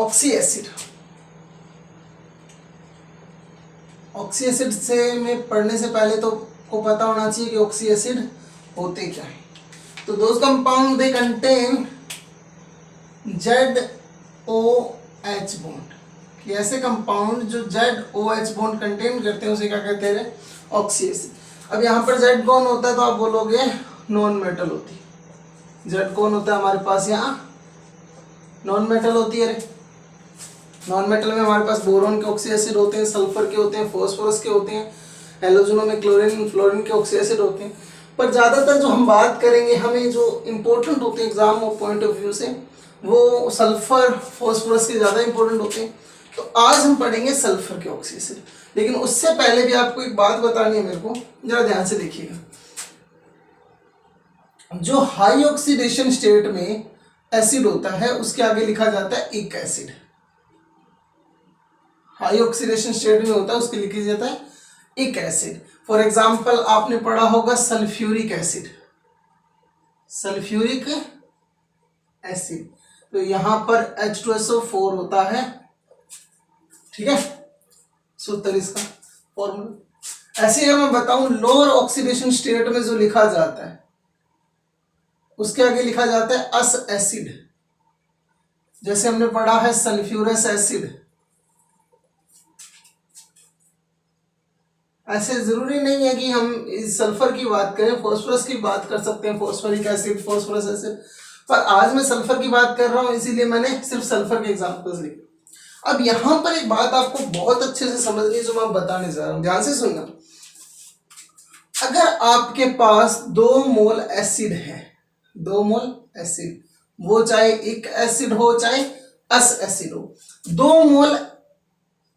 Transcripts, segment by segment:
Oxy acid. Oxy acid से में पढ़ने से पहले तो को पता होना चाहिए कि ऑक्सी एसिड होते क्या है। तो those compound they contain ZOH bond, कि ऐसे कंपाउंड जो ZOH बॉन्ड कंटेन करते हैं उसे क्या कहते हैं, ऑक्सी एसिड। अब यहाँ पर Z कौन होता है तो आप बोलोगे नॉन मेटल होती है। Z कौन होता है हमारे पास, यहाँ नॉन मेटल होती है। नॉन मेटल में हमारे पास बोरोन के ऑक्सी एसिड होते हैं, सल्फर के होते हैं, फॉस्फोरस के होते हैं, हेलोजनों में क्लोरीन फ्लोरीन के ऑक्सी एसिड होते हैं। पर ज़्यादातर जो हम बात करेंगे, हमें जो इम्पोर्टेंट होते हैं एग्जाम पॉइंट ऑफ व्यू से, वो सल्फर फॉस्फोरस के ज़्यादा इंपॉर्टेंट होते हैं। तो आज हम पढ़ेंगे सल्फर के ऑक्सी एसिड। लेकिन उससे पहले भी आपको एक बात बतानी है मेरे को, जरा ध्यान से देखिएगा। जो हाई ऑक्सीडेशन स्टेट में एसिड होता है उसके आगे लिखा जाता है इक एसिड। हाई ऑक्सीडेशन स्टेट में होता है उसके लिखा जाता है इक एसिड। फॉर एग्जाम्पल आपने पढ़ा होगा सल्फ्यूरिक एसिड, सल्फ्यूरिक एसिड। तो यहां पर H2SO4 होता है, ठीक है, सूत्र इसका फॉर्मूला। ऐसे अगर मैं बताऊं लोअर ऑक्सीडेशन स्टेट में जो लिखा जाता है उसके आगे लिखा जाता है अस एसिड। जैसे हमने पढ़ा है सल्फ्यूरस एसिड। ऐसे जरूरी नहीं है कि हम इस सल्फर की बात करें, फॉस्फोरस की बात कर सकते हैं, फॉस्फोरिक एसिड, फॉस्फोरस एसिड। पर आज मैं सल्फर की बात कर रहा हूं, इसीलिए मैंने सिर्फ सल्फर के एग्जांपल्स लिखे। अब यहां पर एक बात आपको बहुत अच्छे से समझनी है जो मैं बताने जा रहा हूं, ध्यान से सुनना। अगर आपके पास 2 मोल एसिड है, 2 मोल एसिड, वो चाहे इक एसिड हो चाहे अस एसिड हो, 2 मोल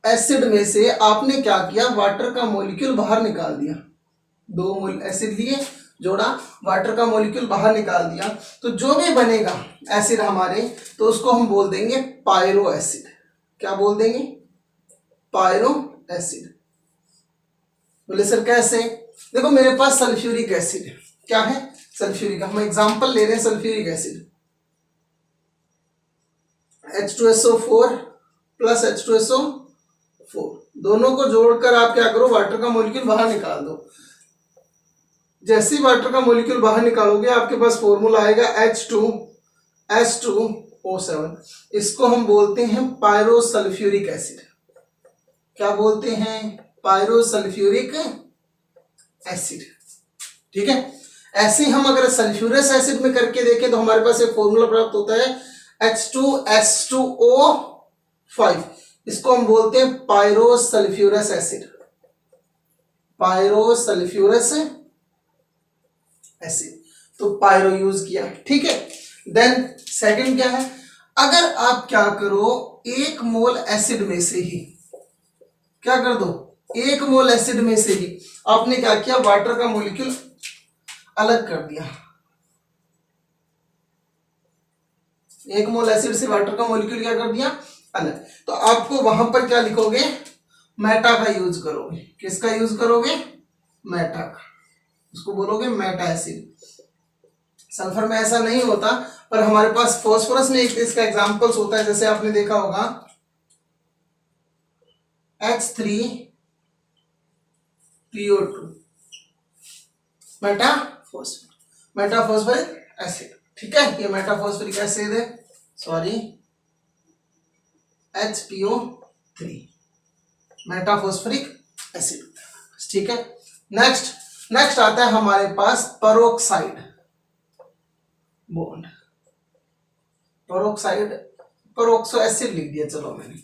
एसिड में से आपने क्या किया, वाटर का मॉलिक्यूल बाहर निकाल दिया। 2 मोल एसिड लिए, जोड़ा, वाटर का मॉलिक्यूल बाहर निकाल दिया, तो जो भी बनेगा एसिड हमारे, तो उसको हम बोल देंगे पायरो एसिड। क्या बोल देंगे, पायरो एसिड। बोले सर कैसे, देखो मेरे पास सल्फ्यूरिक एसिड है, क्या है, सल्फ्यूरिक। हम एग्जांपल ले रहे हैं sulphuric acid, H2SO4 plus H2SO4, दोनों को जोड़कर आप क्या करो, वाटर का मॉलिक्यूल बाहर निकाल दो। जैसे ही वाटर का मॉलिक्यूल बाहर निकालोगे आपके पास फॉर्मूला आएगा H2S2O7। इसको हम बोलते हैं पायरोसल्फ्यूरिक एसिड। क्या बोलते हैं, पायरोसल्फ्यूरिक एसिड, ठीक है। ऐसे ही हम अगर सल्फ्यूरस एसिड में करके देखें तो हमारे पास एक फॉर्मूला प्राप्त होता है H2S2O5। इसको हम बोलते हैं पायरोसल्फ्यूरस एसिड, पायरोसल्फ्यूरस एसिड। तो पायरो यूज किया, ठीक है। देन सेकंड क्या है, अगर आप क्या करो, 1 मोल एसिड में से ही क्या कर दो, 1 मोल एसिड में से ही आपने क्या किया, वाटर का मॉलिक्यूल अलग कर दिया। 1 मोल एसिड से वाटर का मॉलिक्यूल क्या कर दिया, अलग। तो आपको वहां पर क्या लिखोगे, मेटा का यूज करोगे। किसका यूज करोगे, मेटा का, उसको बोलोगे मेटा एसिड। सल्फर में ऐसा नहीं होता, पर हमारे पास फॉस्फोरस में एक इसका एग्जांपल्स होता है। जैसे आपने देखा होगा H3PO2, मेटाफॉस्फोरिक एसिड, ठीक है। ये मेटाफॉस्फोरिक एसिड है, सॉरी HPO3 मेटाफॉस्फोरिक एसिड, ठीक है। नेक्स्ट आता है हमारे पास परोक्साइड बॉन्ड। परोक्साइड, परोक्सो एसिड लिख दिया, चलो मैंने।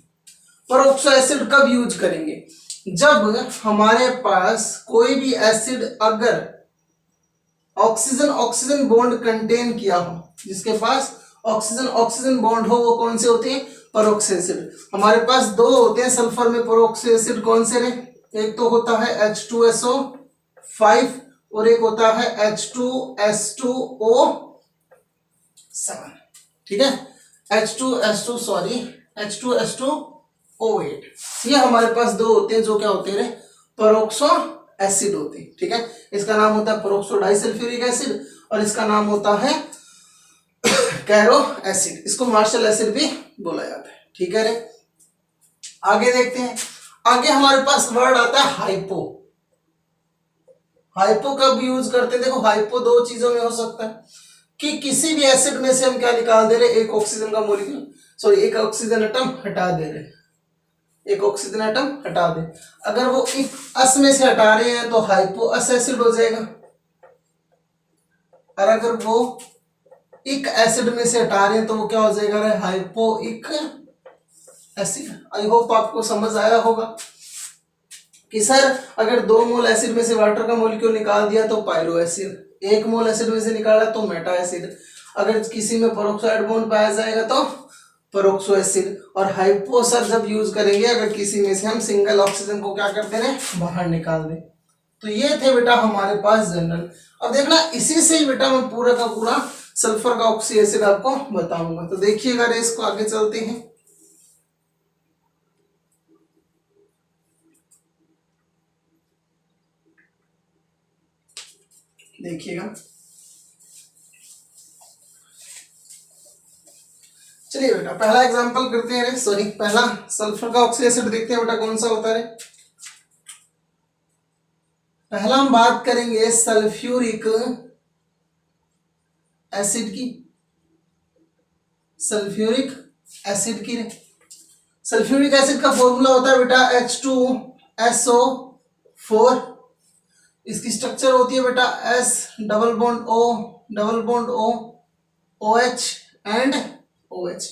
परोक्सो एसिड कब यूज करेंगे, जब हमारे पास कोई भी एसिड अगर ऑक्सीजन ऑक्सीजन बॉन्ड कंटेन किया हो, जिसके पास ऑक्सीजन ऑक्सीजन बॉन्ड हो, वो कौन से होते हैं, परोक्सो एसिड। हमारे पास 2 होते हैं सल्फर में परोक्सो एसिड, कौन से रहे, एक तो होता है H2SO5 और एक होता है H2S2O7, ठीक है। H2S2O8, ये हमारे पास 2 होते हैं जो क्या होते हैं, परोक्सो एसिड होते हैं, ठीक है। इसका नाम होता है परोक्सो डाइसल्फ्यूरिक एसिड और इसका नाम होता है कैरो एसिड। इसको मार्शल एसिड भी बोला जाता है। ठीक है रे। आगे देखते हैं, आगे हमारे पास वर्ड आता है हाइपो। हाइपो कब यूज करते हैं? देखो हाइपो दो चीजों में हो सकता है कि किसी भी एसिड में से हम क्या निकाल दे रहे, एक ऑक्सीजन का मॉलिक्यूल, सॉरी एक ऑक्सीजन एटम हटा दे रहे, एक ऑक्सीजन एटम हटा दे। अगर वो एक अस में से हटा रहे हैं तो हाइपो अस एसिड हो जाएगा, और अगर वो एक एसिड में से हटा रहे हैं तो वो क्या हो जाएगा रे, हाइपोइक एसिड। आई होप आपको समझ आया होगा कि सर अगर 2 मोल एसिड में से वाटर का मॉलिक्यूल निकाल दिया तो पायरो एसिड, 1 मोल एसिड में से निकाला तो मेटा एसिड, अगर किसी में पेरोक्साइड बॉन्ड पाया जाएगा तो पेरोक्सो एसिड। और हाइपो सर जब यूज करेंगे अगर किसी में से हम सिंगल ऑक्सीजन को क्या करते हैं, बाहर निकाल दें। तो ये थे बेटा हमारे पास जनरल। अब देखना इसी से ही बेटा मैं पूरा का पूरा सल्फर का ऑक्सी एसिड आपको बताऊंगा। तो देखिएगा रे, इसको आगे चलते हैं। देखिएगा, चलिए बेटा पहला एग्जांपल करते हैं रे, सॉरी पहला सल्फर का ऑक्सी एसिड देखते हैं बेटा कौन सा होता है। पहला हम बात करेंगे सल्फ्यूरिक एसिड की, सल्फ्यूरिक एसिड की। सल्फ्यूरिक एसिड का फॉर्मूला होता है बेटा H2SO4। इसकी स्ट्रक्चर होती है बेटा S double bond O double bond O OH and OH।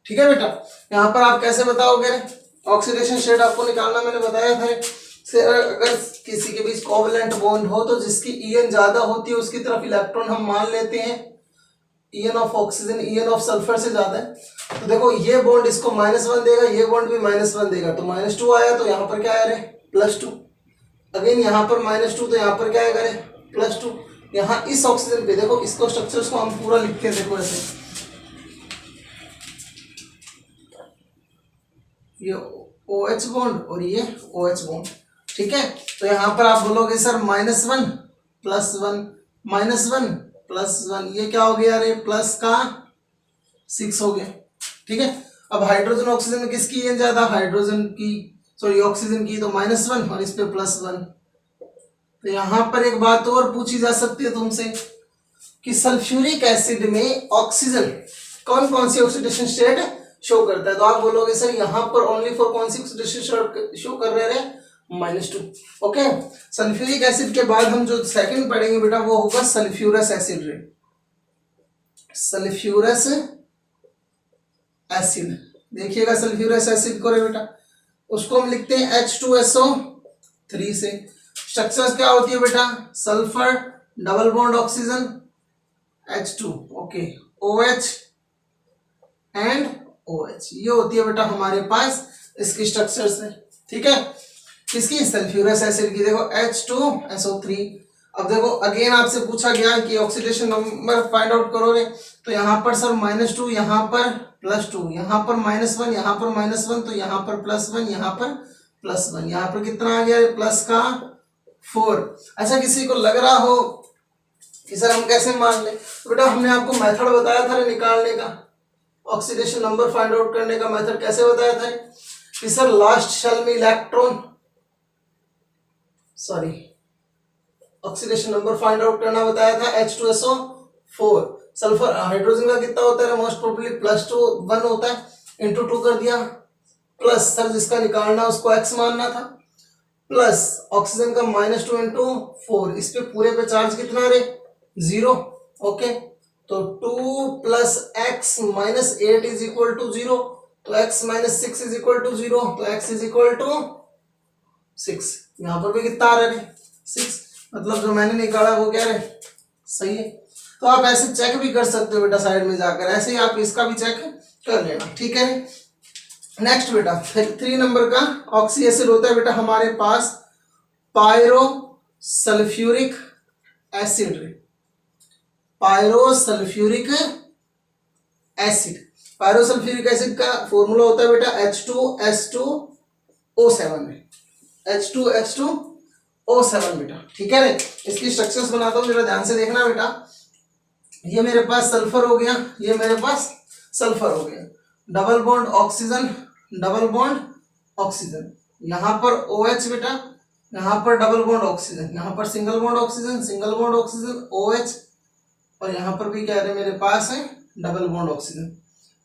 ठीक है बेटा, यहाँ पर आप कैसे बताओगे रे, ऑक्सीडेशन स्टेट आपको निकालना मैंने बताया था। से अगर किसी के बीच कोवलेंट बॉन्ड हो तो जिसकी EN ज्यादा होती है उसकी तरफ इलेक्ट्रॉन हम मान लेते हैं EN of oxygen EN of sulphur से ज्यादा है। तो देखो ये बॉन्ड इसको -1 देगा, ये बॉन्ड भी -1 देगा, तो -2 आया, तो यहाँ पर क्या आया रे, +2। अगेन यहाँ पर -2, तो यहाँ पर क्या आएगा रे, +2। यहाँ इस ऑक्सीजन पे देखो, इसको स्ट्रक्चर्स को हम पूरा लिखते हैं, देखो ऐसे, ये OH बॉन्ड और ये OH बॉन्ड। ठीक है, तो यहाँ पर आप बोलोगे सर -1 +1 -1 +1, ये क्या हो गया रे, प्लस का 6 हो गया। ठीक है, अब हाइड्रोजन ऑक्सीजन में किसकी EN ज्यादा, हाइड्रोजन की, सॉरी ऑक्सीजन की, तो -1 और इस पे +1। तो यहाँ पर एक बात और पूछी जा सकती है तुमसे कि सल्फ्यूरिक एसिड में ऑक्सीजन कौन कौन सी ऑक्सीडेशन स्टेट शो करता है। तो आप बोलोगे सर यहाँ पर ओनली फॉर कौन सी ऑक्सीडेशन शो कर रहे हैं, -2। ओके, सल्फ्यूरिक एसिड के बाद हम जो सेकंड पढ़ेंगे बेटा वो होगा सल्फ्यूरस एसिड रे, सल्फ्यूरस एसिड। देखिएगा सल्फ्यूरस एसिड को रे बेटा, उसको हम लिखते हैं H2SO3 से। स्ट्रक्चर्स क्या होती है बेटा, sulphur double bond oxygen H2, okay, OH and OH, ये होती है बेटा हमारे पास इसकी स्ट्रक्चर्स है। ठीक है, किसकी, सल्फ्यूरस एसिड की। देखो H2SO3। अब देखो अगेन आपसे पूछा गया कि ऑक्सीडेशन नंबर फाइंड आउट करो रे, तो यहाँ पर सर -2, यहाँ पर +2, यहाँ पर -1, यहाँ पर -1, तो यहाँ पर +1, यहाँ पर +1, यहाँ पर कितना आ गया, प्लस का 4। अच्छा, किसी को लग रहा हो कि सर हम कैसे मान लें, तो बेटा हमने आपको मेथड बताया था निकालने का, ऑक्सीडेशन नंबर फाइंड आउट करने का मेथड कैसे बताया था कि सर लास्ट शेल में electron, sorry oxidation number find out करना बताया था H2SO4। सल्फर हाइड्रोजन का कितना होता है, मोस्ट प्रोबेबली +2 1 होता है, इंटू 2 कर दिया, प्लस सर जिसका निकालना उसको x मानना था, प्लस ऑक्सीजन का -2 इंटू 4, इस पे पूरे पे चार्ज कितना रे, 0। ओके, तो 2 + x - 8 = 0, तो x - 6 = 0, तो x = 6। यहाँ पर भी कितना आ रहा है, 6, मतलब जो मैंने निकाला वो क्या है, सही है। तो आप ऐसे चेक भी कर सकते हो बेटा साइड में जाकर, ऐसे ही आप इसका भी चेक कर लेना। ठीक है, नेक्स्ट बेटा 3 नंबर का ऑक्सी एसिड होता है बेटा हमारे पास pyro sulphuric acid, pyro sulphuric acid. Pyro sulphuric acid का फॉर्मूला होता है बेटा H2S2O7 में, H2S2O7 बेटा। ठीक है रे, इसकी स्ट्रक्चर्स बनाता हूँ, जरा ध्यान से देखना बेटा। ये मेरे पास सल्फर हो गया, ये मेरे पास सल्फर हो गया, double bond oxygen, double bond oxygen, यहाँ पर OH बेटा, यहाँ पर डबल बॉन्ड ऑक्सीजन, यहाँ पर single bond oxygen, single bond oxygen OH, और यहाँ पर भी कह रहे मेरे पास है डबल बॉन्ड ऑक्सीजन।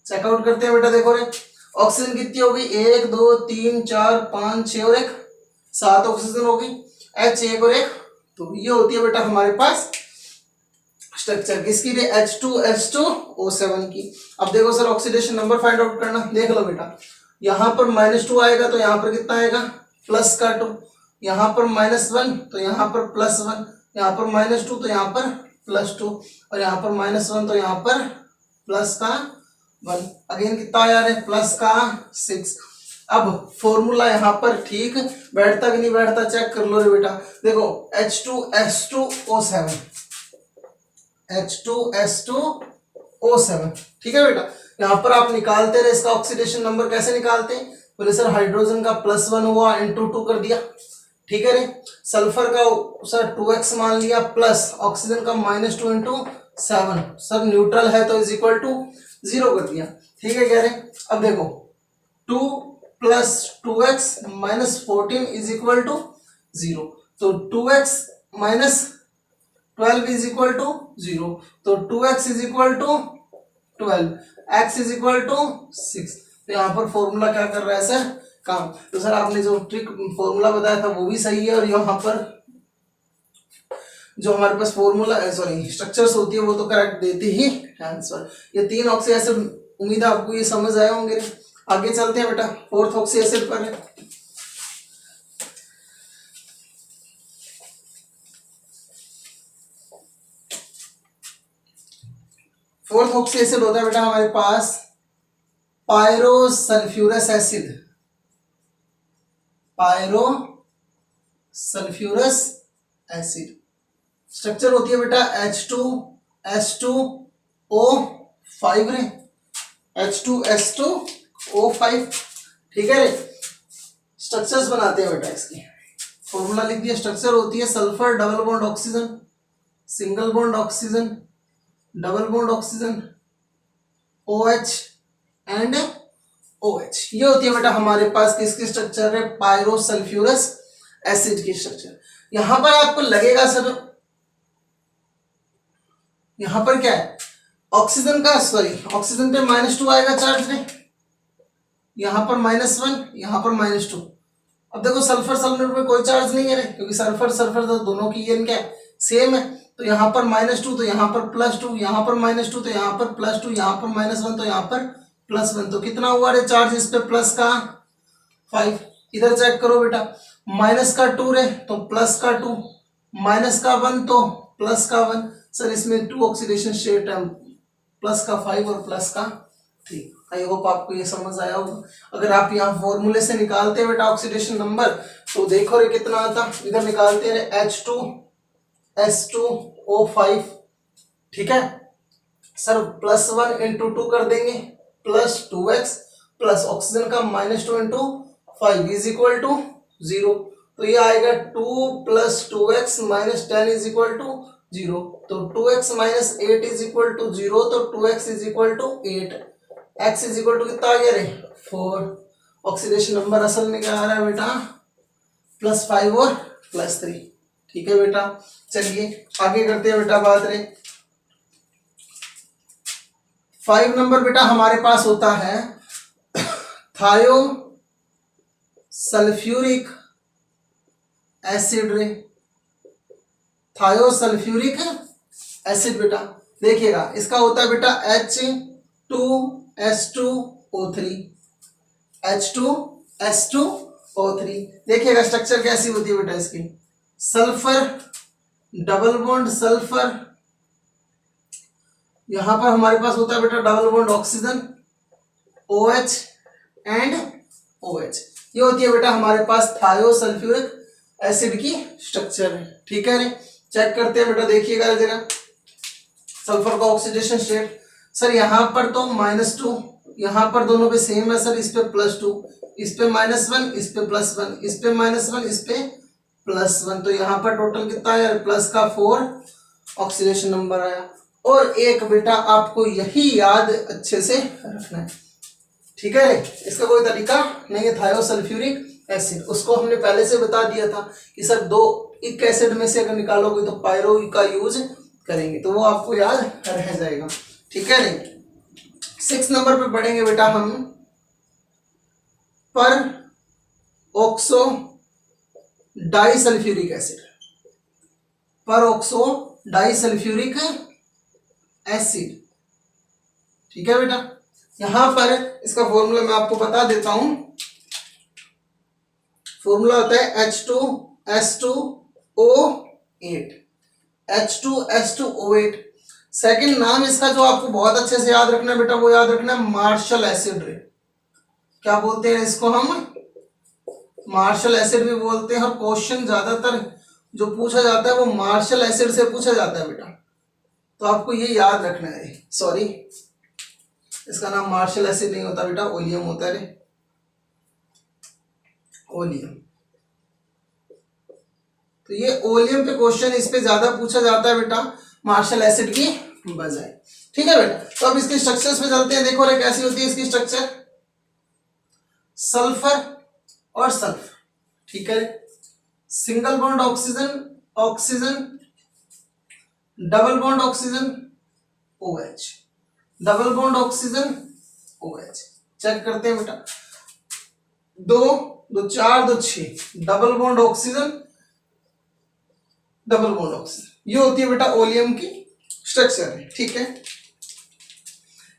चेकआउट करते हैं बेटा, देखो रे ऑक्सीजन कितनी हो गई, 1 2 3 4 5 6 और 1 7 ऑक्सीजन हो गई, H 1 और 1, तो ये होती है बेटा हमारे पास स्ट्रक्चर किसकी थी, H2SO7 की। अब देखो sir oxidation number find out करना, देख लो बेटा, यहाँ पर -2 आएगा तो यहाँ पर कितना आएगा प्लस का 2, यहाँ पर -1 तो यहाँ पर +1, यहाँ पर -2 तो यहाँ पर +2, और यहाँ पर -1 तो यहाँ पर प्लस का 1, अगेन कितना आया रे प्लस का 6। अब फॉर्मूला यहाँ पर ठीक बैठता कि नहीं बैठता चेक कर लो रे बेटा, देखो H2S2O7, H2S2O7, ठीक है बेटा। यहाँ पर आप निकालते रहे इसका ऑक्सीडेशन नंबर, कैसे निकालते हैं, बोले सर हाइड्रोजन का +1 हुआ इंटू 2 कर दिया, ठीक है रे, सल्फर का सर 2x मान लिया, प्लस ऑक्सीजन का -2 इंटू 7, सर न्यूट्रल है तो इज इक्वल टू 0 कर दिया, ठीक है कह रहे। अब देखो 2 + 2x - 14 इज इक्वल टू 0, तो 2x - 12 इज इक्वल टू 0, तो 2x is equal to 12, x is equal to 6। तो यहाँ पर फॉर्मूला क्या कर रहा है सर काम, तो सर आपने जो ट्रिक फॉर्मूला बताया था वो भी सही है, और यहाँ पर जो हमारे पास फॉर्मूला सॉरी स्ट्रक्चर्स होती है वो तो करेक्ट देते ही आंसर। ये 3 ऑक्सी एसिड, उम्मीद है आपको ये समझ आए होंगे। आगे चलते हैं बेटा 4th ऑक्सी एसिड पर है। 4th ऑक्सी एसिड होता है बेटा हमारे पास पायरोसल्फ्यूरस एसिड, पायरोसल्फ्यूरस एसिड। स्ट्रक्चर होती है बेटा H2S2O5 रे, H2S2O5, ठीक है रे। स्ट्रक्चर्स बनाते हैं बेटा, इसकी फॉर्मूला लिख दिया। स्ट्रक्चर होती है sulphur double bond oxygen, single bond oxygen, double bond oxygen, OH and OH। ये होती है बेटा हमारे पास किसकी स्ट्रक्चर है, पायरोसल्फ्यूरस एसिड की स्ट्रक्चर। यहां पर आपको लगेगा सर यहां पर क्या है, ऑक्सीजन का सॉरी ऑक्सीजन पे -2 आएगा चार्ज में, यहां पर -1, यहां पर -2। अब देखो सल्फर सल्फर में कोई चार्ज नहीं है रे, क्योंकि सल्फर सल्फर तो दोनों की ये क्या है सेम है, तो यहाँ पर -2 तो यहाँ पर +2, यहाँ पर -2 तो यहाँ पर +2, यहाँ पर -1 तो यहाँ पर +1, तो कितना हुआ रे चार्ज इस पे प्लस का 5। इधर चेक करो बेटा, माइनस का 2 रे तो प्लस का 2, माइनस का 1 तो प्लस का 1। सर इसमें 2 ऑक्सीडेशन स्टेट है, प्लस का 5 और प्लस का 3। आई होप आपको ये समझ आया होगा। अगर आप यहाँ फॉर्मूले से निकालते हैं बेटा ऑक्सीडेशन नंबर, तो देखो रे कितना आता, इधर निकालते हैं H2S2O5, ठीक है सर, +1 इंटू 2 कर देंगे, +2x प्लस ऑक्सीजन का -2 इंटू 5 इज इक्वल टू 0, तो ये आएगा 2 + 2x - 10 इज इक्वल टू 0, तो 2x - 8 इज इक्वल टू 0, तो 2x is equal to 8, x is equal to कितना आ गया रे 4। ऑक्सीडेशन नंबर असल में क्या आ रहा है बेटा, +5 और +3, ठीक है बेटा। चलिए आगे करते हैं बेटा बात रे। 5 नंबर बेटा हमारे पास होता है थायोसल्फ्यूरिक एसिड रे, थायोसल्फ्यूरिक एसिड बेटा। देखिएगा इसका होता है बेटा H2S2O3, H2S2O3। देखिएगा स्ट्रक्चर कैसी होती है बेटा इसकी, सल्फर डबल बॉन्ड सल्फर, यहां पर हमारे पास होता है बेटा double bond oxygen, OH and OH। ये होती है बेटा हमारे पास थायोसल्फ्यूरिक एसिड की स्ट्रक्चर है, ठीक है रे। चेक करते हैं बेटा, देखिएगा जरा सल्फर का ऑक्सीडेशन स्टेट। सर यहाँ पर तो -2, यहाँ पर दोनों पे सेम है सर, इस पे +2, इस पे -1, इस पे +1, इस पे -1, इस पे +1, तो यहाँ पर टोटल कितना आया प्लस का 4 ऑक्सीडेशन नंबर आया। और एक बेटा आपको यही याद अच्छे से रखना है, ठीक है, इसका कोई तरीका नहीं है। थायोसल्फ्यूरिक एसिड, उसको हमने पहले से बता दिया था कि सर दो इक एसिड में से अगर निकालोगे तो पायरो का यूज करेंगे, तो वो आपको याद रह जाएगा। ठीक है नहीं, 6 नंबर पे पढ़ेंगे बेटा हम पर ऑक्सो डाइसल्फ्यूरिक एसिड, पर ऑक्सो डाइसल्फ्यूरिक एसिड। ठीक है बेटा, यहां पर इसका फॉर्मूला मैं आपको बता देता हूं। फॉर्मूला होता है H2S2O8, H2S2O8। सेकंड नाम इसका जो आपको बहुत अच्छे से याद रखना है बेटा, वो याद रखना है मार्शल एसिड रे। क्या बोलते हैं इसको हम? मार्शल एसिड भी बोलते हैं। और क्वेश्चन ज्यादातर जो पूछा जाता है वो मार्शल एसिड से पूछा जाता है बेटा, तो आपको ये याद रखना है। सॉरी, इसका नाम मार्शल एसिड नहीं होता बेटा, ओलियम होता है रे, ओलियम। तो ये ओलियम पे क्वेश्चन इस पे ज्यादा पूछा जाता है बेटा, मार्शल एसिड की बजाय। ठीक है बेटा, तो अब इसके स्ट्रक्चर्स पे चलते हैं। देखो रे कैसी होती है इसकी स्ट्रक्चर, सल्फर और सल्फर। ठीक है, single bond oxygen oxygen, double bond oxygen OH, double bond oxygen OH। Check करते हैं बेटा, 2 2 4 2 6, double bond oxygen, double bond oxygen. ये होती है बेटा ओलियम की स्ट्रक्चर है। ठीक है,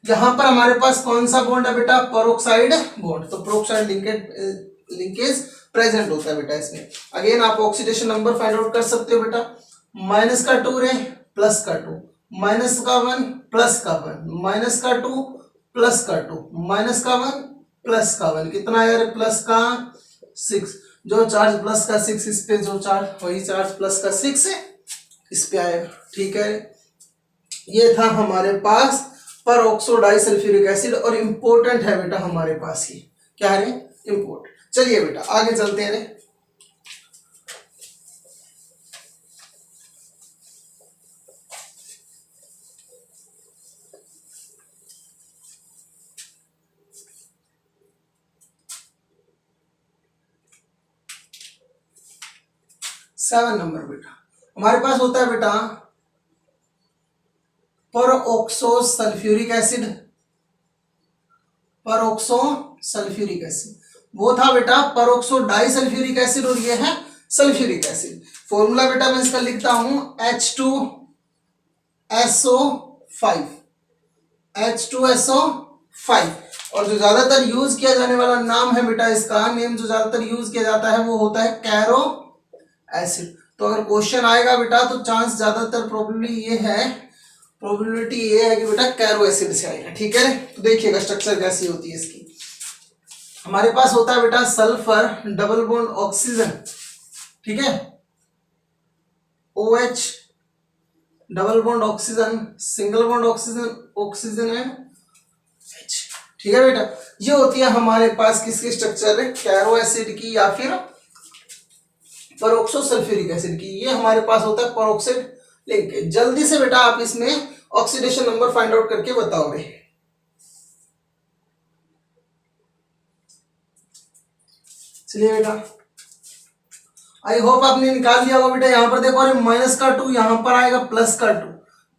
यहां पर हमारे पास कौन सा बॉन्ड है बेटा? Peroxide bond. तो पेरोक्साइड लिंकेज प्रेजेंट होता है बेटा इसमें। अगेन आप ऑक्सीडेशन नंबर फाइंड आउट कर सकते हो बेटा, माइनस का 2 रे, प्लस का 2, माइनस का 1, प्लस का 1, माइनस का 2, प्लस का 2, माइनस का 1, प्लस का 1, कितना है यार? प्लस का 6। जो चार्ज प्लस का 6 इस पे, जो चार्ज वही चार्ज प्लस का 6 है इस पे आएगा। ठीक है, ये था हमारे पास पर ऑक्सो डाइसल्फ्यूरिक एसिड, और इंपॉर्टेंट है बेटा हमारे पास ये। क्या है? इंपॉर्टेंट। चलिए बेटा आगे चलते हैं रे। सेवन नंबर बेटा हमारे पास होता है बेटा पर ऑक्सो सल्फ्यूरिक एसिड, पर ऑक्सो सल्फ्यूरिक एसिड। वो था बेटा पर ऑक्सो डाइसल्फ्यूरिक एसिड, और ये है सल्फ्यूरिक एसिड। फॉर्मूला बेटा मैं इसका लिखता हूं H2SO5, H2SO5। और जो ज्यादातर यूज किया जाने वाला नाम है बेटा, इसका नेम जो ज्यादातर यूज किया जाता है वो होता है कैरो एसिड। तो अगर क्वेश्चन आएगा बेटा तो चांस ज्यादातर प्रोबेबिलिटी ये है कि बेटा कैरो एसिड से आएगा। ठीक है, तो देखिएगा स्ट्रक्चर कैसी होती है इसकी। हमारे पास होता है बेटा सल्फर, डबल बॉन्ड ऑक्सीजन, ठीक है, OH, double bond oxygen, single bond oxygen, oxygen and H। ठीक है बेटा, ये होती है हमारे पास किसकी स्ट्रक्चर है? कैरो एसिड की या फिर पेरोक्सो सल्फ्यूरिक एसिड की। ये हमारे पास होता है पेरोक्साइड लिंकेज। जल्दी से बेटा आप इसमें ऑक्सीडेशन नंबर फाइंड आउट करके बताओ रे। चलिए बेटा, आई होप आपने निकाल लिया होगा बेटा। यहां पर देखो अरे माइनस का 2, यहां पर आएगा प्लस का 2,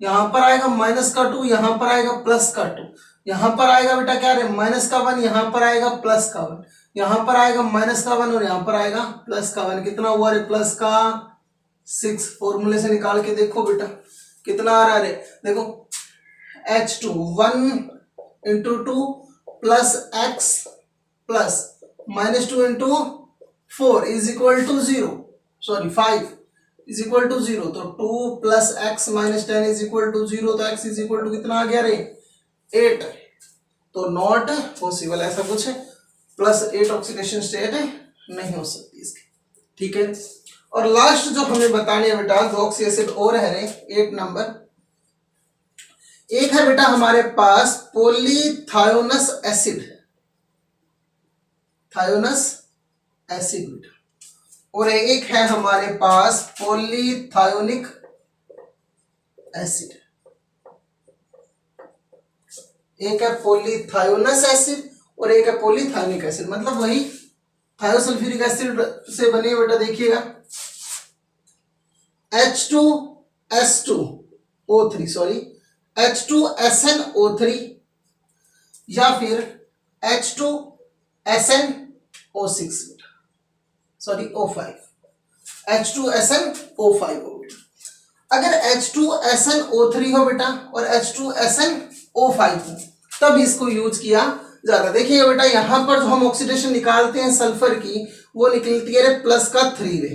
यहां पर आएगा माइनस का 2, यहां पर आएगा प्लस का 2, यहां पर आएगा बेटा क्या रे? माइनस का 1, यहां पर आएगा प्लस का 1, यहां पर आएगा माइनस का 1 और यहां पर आएगा प्लस का 1। कितना हुआ रे? प्लस का 6। फॉर्मूले से निकाल के देखो बेटा कितना आ रहा है रे। देखो H2 1 into 2 plus x plus minus 2 into 4 is equal to 0, sorry 5 is equal to 0। तो 2 plus x minus 10 is equal to 0। तो x इज इक्वल टू कितना आ गया रे? 8। तो नॉट पॉसिबल, ऐसा कुछ है प्लस 8 ऑक्सीडेशन स्टेट नहीं हो सकती इसकी। ठीक है, और लास्ट जो हमें बतानी है बेटा, दो ऑक्सी एसिड और है रे 8 नंबर। एक है बेटा हमारे पास पॉलीथायोनस एसिड, थायोनस एसिड बेटा, और एक है हमारे पास पॉलीथायोनिक एसिड। एक है पॉलीथायोनस एसिड और एक है पॉलीथायोनिक एसिड, मतलब वही थायोसल्फ्यूरिक एसिड से बने बेटा, देखिएगा H2S2O3 सॉरी H2SnO3 या फिर H2SnO6 सॉरी O5 H2SnO5 हो बेटा। अगर H2SnO3 हो बेटा और H2SnO5 हो तब इसको यूज किया जाता। देखिए बेटा यहाँ पर जो हम ऑक्सीडेशन निकालते हैं सल्फर की वो निकलती है प्लस का 3 रे।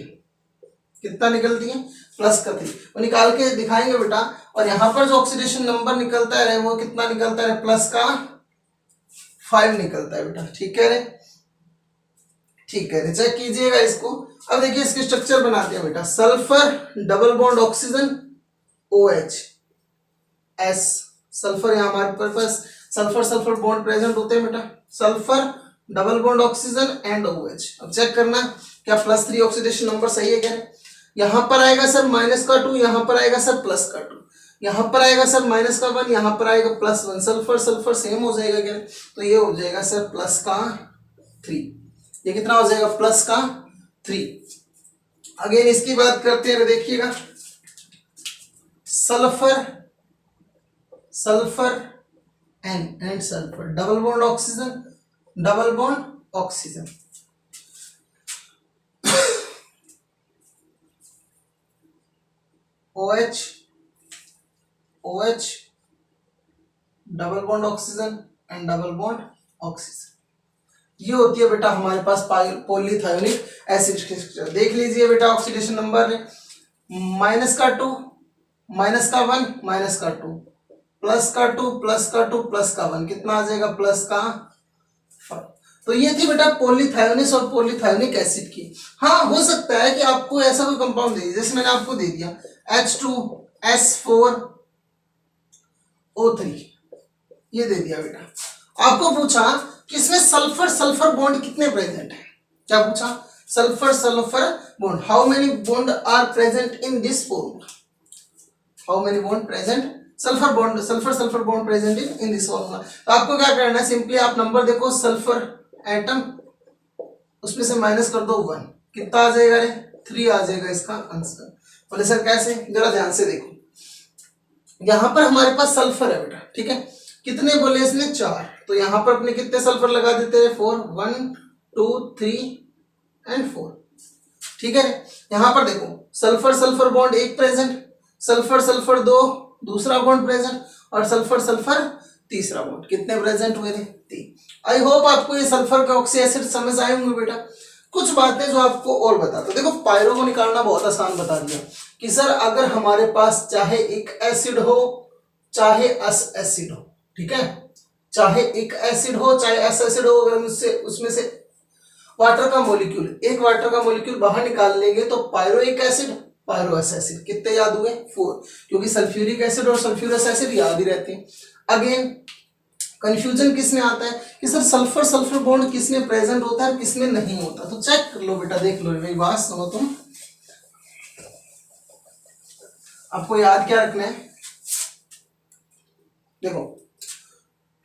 कितना निकलती है? प्लस का 3। वो निकाल के दिखाएंगे बेटा। और यहाँ पर जो ऑक्सीडेशन नंबर निकलता है वो कितना निकलता है? प्लस का 5 निकलता है बेटा। ठीक कह रहे? ठीक है, चेक कीजिएगा इसको। अब देखिए इसके स्ट्रक्चर बनाते हैं बेटा। Sulphur double bond oxygen OH S, sulphur यहाँ हमारे पास सल्फर सल्फर बॉन्ड प्रेजेंट होते हैं बेटा। Sulphur double bond oxygen and OH। अब चेक करना क्या +3 ऑक्सीडेशन नंबर सही है क्या? यहाँ पर आएगा सर -2, यहाँ पर आएगा सर +2, यहाँ पर आएगा सर -1, यहाँ पर आएगा +1। सल्फर सल्फर सेम हो जाएगा क्या? तो ये हो जाएगा सर +3। ये कितना हो जाएगा? +3। अगेन इसकी बात करते हैं, देखिएगा sulphur sulphur and sulphur double bond oxygen OH double bond oxygen and double bond oxygen. ये होती है बेटा हमारे पास पॉलीथायोनिक एसिड स्ट्रक्चर। देख लीजिए बेटा ऑक्सीडेशन नंबर -2, -1, -2, +2, +1, कितना आ जाएगा? +5। तो ये थी बेटा पॉलीथायोनिस और पॉलीथायोनिक एसिड की। हाँ, हो सकता है कि आपको ऐसा कोई कंपाउंड दे दिया, जैसे मैंने आपको दे दिया H2S4O3, ये दे दिया बेटा। आपको पूछा कि इसमें सल्फर सल्फर बॉन्ड कितने प्रेजेंट है। क्या पूछा? Sulphur sulphur bond, how many bond are present in this formula? How many bond present? Sulphur sulphur bond present in this formula. तो आपको क्या करना है? सिंपली आप नंबर देखो, सल्फर एटम, उसमें से माइनस कर दो 1, कितना आ जाएगा रे? 3 आ जाएगा इसका आंसर। बोले सर कैसे? जरा ध्यान से देखो, यहां पर हमारे पास सल्फर है बेटा, ठीक है। कितने बोले इसने? 4। तो यहां पर अपने कितने सल्फर लगा देते हैं? 4, 1, 2, 3 एंड 4, ठीक है। यहां पर देखो सल्फर सल्फर बॉन्ड एक प्रेजेंट, सल्फर सल्फर 2 दूसरा बॉन्ड प्रेजेंट, और सल्फर सल्फर तीसरा बॉन्ड। कितने प्रेजेंट हुए थे? 3। आई होप आपको ये सल्फर के ऑक्सी एसिड समझ आए होंगे बेटा। कुछ बातें जो आपको और बताता, देखो पायरो को निकालना बहुत आसान बता दिया कि सर अगर हमारे पास चाहे एक एसिड हो चाहे अस एसिड हो, ठीक है, चाहे एक एसिड हो चाहे एस एसिड हो, अगर उसमें से वाटर का मॉलिक्यूल, एक वाटर का मॉलिक्यूल बाहर निकाल लेंगे तो पायरोइक एसिड पायरोअस एसिड। कितने याद हुए? 4, क्योंकि सल्फ्यूरिक एसिड और सल्फ्यूरस एसिड याद ही रहते हैं। अगेन कंफ्यूजन किसमें आता है कि सर सल्फर सल्फर बॉन्ड किसमें प्रेजेंट होता है किसमें नहीं होता। तो चेक कर लो बेटा, देख लो, मेरी बात सुनो तुम। आपको याद क्या रखना है? देखो,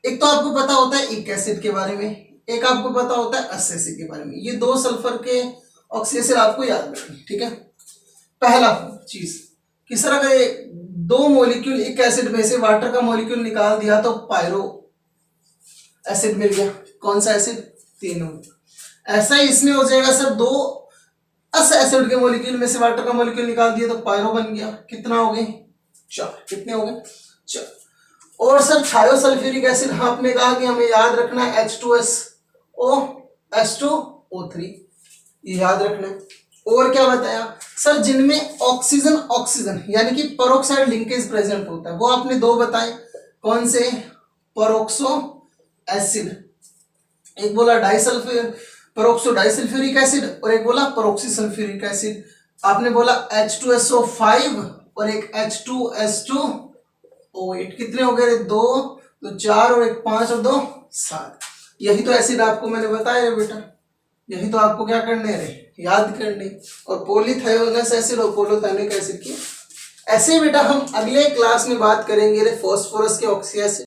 एक तो आपको पता होता है एक एसिड के बारे में, एक आपको पता होता है अस एसिड के बारे में। ये 2 सल्फर के ऑक्सी एसिड आपको याद रखना, ठीक है। पहला चीज कि सर अगर 2 मॉलिक्यूल एक एसिड में से वाटर का मॉलिक्यूल निकाल दिया तो पायरो एसिड मिल गया। कौन सा एसिड? तीनों। ऐसा ही इसमें हो जाएगा सर, 2 अस एसिड के मॉलिक्यूल में से वाटर का मॉलिक्यूल निकाल दिया तो पायरो बन गया। कितना हो गए? 4। कितने हो गए? 4। और सर थायोसल्फ्यूरिक एसिड, आपने कहा कि हमें याद रखना है H2SO H2O3, ये याद रखना है। और क्या बताया सर? जिनमें ऑक्सीजन ऑक्सीजन यानी कि पेरोक्साइड लिंकेज प्रेजेंट होता है, वो आपने 2 बताए। कौन से? पेरोक्सो एसिड, एक बोला पेरोक्सो डाइसल्फ्यूरिक एसिड और एक बोला पेरोक्सी सल्फ्यूरिक एसिड। आपने बोला H2SO5 और एक H2S2O8। कितने हो गए? 2, तो 4 और एक 5 और 2 7। यही तो एसिड आपको मैंने बताया बेटा, यही तो आपको क्या करने रे? याद करने। और पॉलीथायोनस एसिड और पॉलीथायोनिक एसिड की ऐसे बेटा हम अगले क्लास में बात करेंगे रे, फास्फोरस के ऑक्सी एसिड।